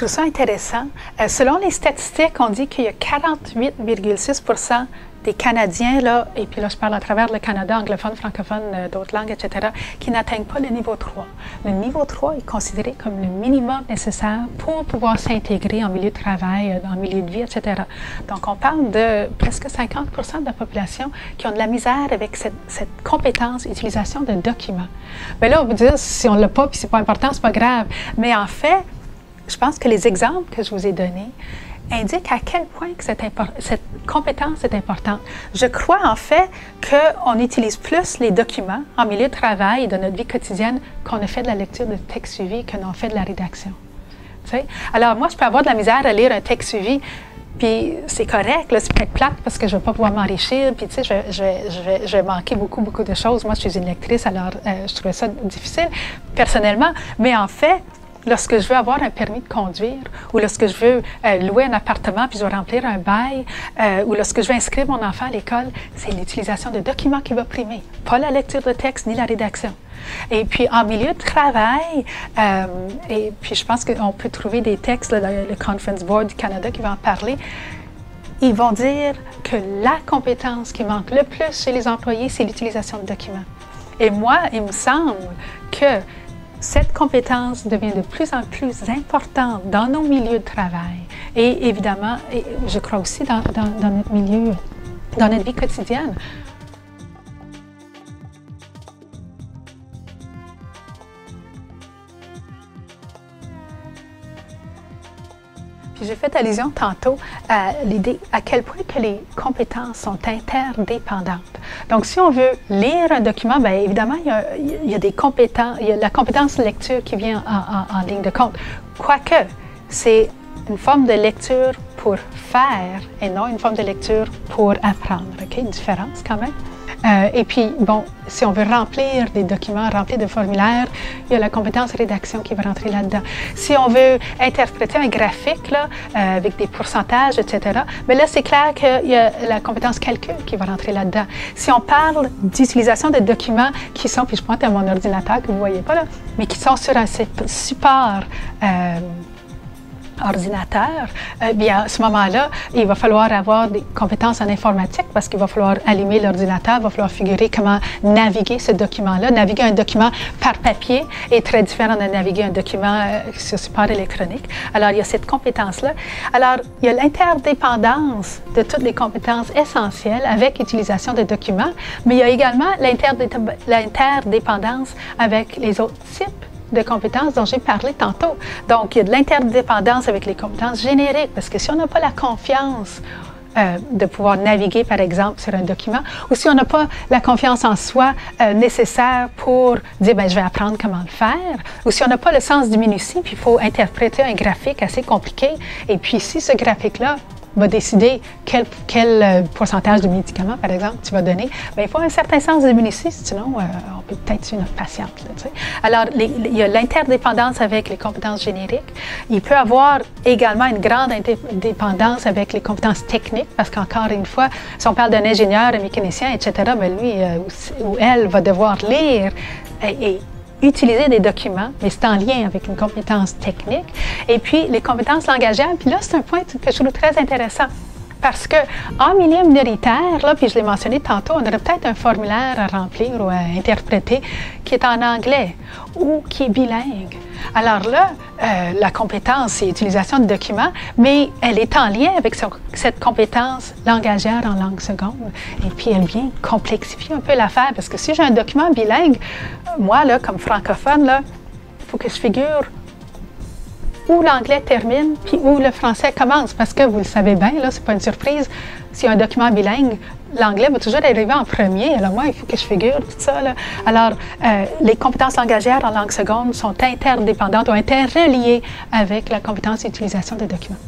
trouve ça intéressant. Selon les statistiques, on dit qu'il y a 48,6% des Canadiens, là, et puis là, je parle à travers le Canada, anglophone, francophone, d'autres langues, etc., qui n'atteignent pas le niveau 3. Le niveau 3 est considéré comme le minimum nécessaire pour pouvoir s'intégrer en milieu de travail, en milieu de vie, etc. Donc, on parle de presque 50% de la population qui ont de la misère avec cette compétence, utilisation de documents. Mais là, on vous dit, si on ne l'a pas, puis c'est pas important, c'est pas grave. Mais en fait, je pense que les exemples que je vous ai donnés indiquent à quel point que cette compétence est importante. Je crois en fait qu'on utilise plus les documents en milieu de travail et de notre vie quotidienne qu'on a fait de la lecture de texte suivi que l'on fait de la rédaction. Tu sais? Alors moi, je peux avoir de la misère à lire un texte suivi, puis c'est correct, là, c'est peut-être plate parce que je ne vais pas pouvoir m'enrichir, puis tu sais, je vais manquer beaucoup de choses. Moi, je suis une lectrice, alors je trouvais ça difficile personnellement, mais en fait, lorsque je veux avoir un permis de conduire ou lorsque je veux louer un appartement puis je dois remplir un bail ou lorsque je veux inscrire mon enfant à l'école, c'est l'utilisation de documents qui va primer, pas la lecture de texte ni la rédaction. Et puis, en milieu de travail, et puis je pense qu'on peut trouver des textes, là, dans le Conference Board du Canada qui va en parler, ils vont dire que la compétence qui manque le plus chez les employés, c'est l'utilisation de documents. Et moi, il me semble que cette compétence devient de plus en plus importante dans nos milieux de travail et évidemment, je crois aussi dans notre milieu, dans notre vie quotidienne. Puis j'ai fait allusion tantôt à l'idée à quel point que les compétences sont interdépendantes. Donc, si on veut lire un document, bien évidemment, il y a des compétences, il y a la compétence de lecture qui vient en ligne de compte. Quoique, c'est une forme de lecture pour faire et non une forme de lecture pour apprendre. OK? Une différence quand même. Et puis, bon, si on veut remplir des documents, remplir des formulaires, il y a la compétence rédaction qui va rentrer là-dedans. Si on veut interpréter un graphique, là, avec des pourcentages, etc., bien là, c'est clair qu'il y a la compétence calcul qui va rentrer là-dedans. Si on parle d'utilisation de documents qui sont, puis je pointe à mon ordinateur que vous ne voyez pas là, mais qui sont sur un support ordinateur, bien à ce moment-là, il va falloir avoir des compétences en informatique parce qu'il va falloir allumer l'ordinateur, il va falloir figurer comment naviguer ce document-là. Naviguer un document par papier est très différent de naviguer un document sur support électronique. Alors, il y a cette compétence-là. Alors, il y a l'interdépendance de toutes les compétences essentielles avec utilisation de documents, mais il y a également l'interdépendance avec les autres types de compétences dont j'ai parlé tantôt. Donc, il y a de l'interdépendance avec les compétences génériques, parce que si on n'a pas la confiance de pouvoir naviguer, par exemple, sur un document, ou si on n'a pas la confiance en soi nécessaire pour dire, bien, je vais apprendre comment le faire, ou si on n'a pas le sens du minutie, puis il faut interpréter un graphique assez compliqué, et puis si ce graphique-là va décider quel pourcentage de médicaments, par exemple, tu vas donner, bien, il faut un certain sens de minutie, sinon on peut peut-être suivre notre patiente. Là, tu sais. Alors, il y a l'interdépendance avec les compétences génériques. Il peut y avoir également une grande interdépendance avec les compétences techniques, parce qu'encore une fois, si on parle d'un ingénieur, un mécanicien, etc., bien, lui ou elle va devoir lire et utiliser des documents, mais c'est en lien avec une compétence technique. Et puis, les compétences langagières, puis là, c'est un point que je trouve très intéressant. Parce qu'en milieu minoritaire, là, puis je l'ai mentionné tantôt, on aurait peut-être un formulaire à remplir ou à interpréter qui est en anglais ou qui est bilingue. Alors là, la compétence, c'est l'utilisation de documents, mais elle est en lien avec cette compétence langagière en langue seconde. Et puis, elle vient complexifier un peu l'affaire, parce que si j'ai un document bilingue, moi, là, comme francophone, là, il faut que je figure où l'anglais termine, puis où le français commence. Parce que vous le savez bien, là, c'est pas une surprise. S'il y a un document bilingue, l'anglais va toujours arriver en premier. Alors moi, il faut que je figure tout ça, là. Alors, les compétences langagières en langue seconde sont interdépendantes ou interreliées avec la compétence d'utilisation des documents.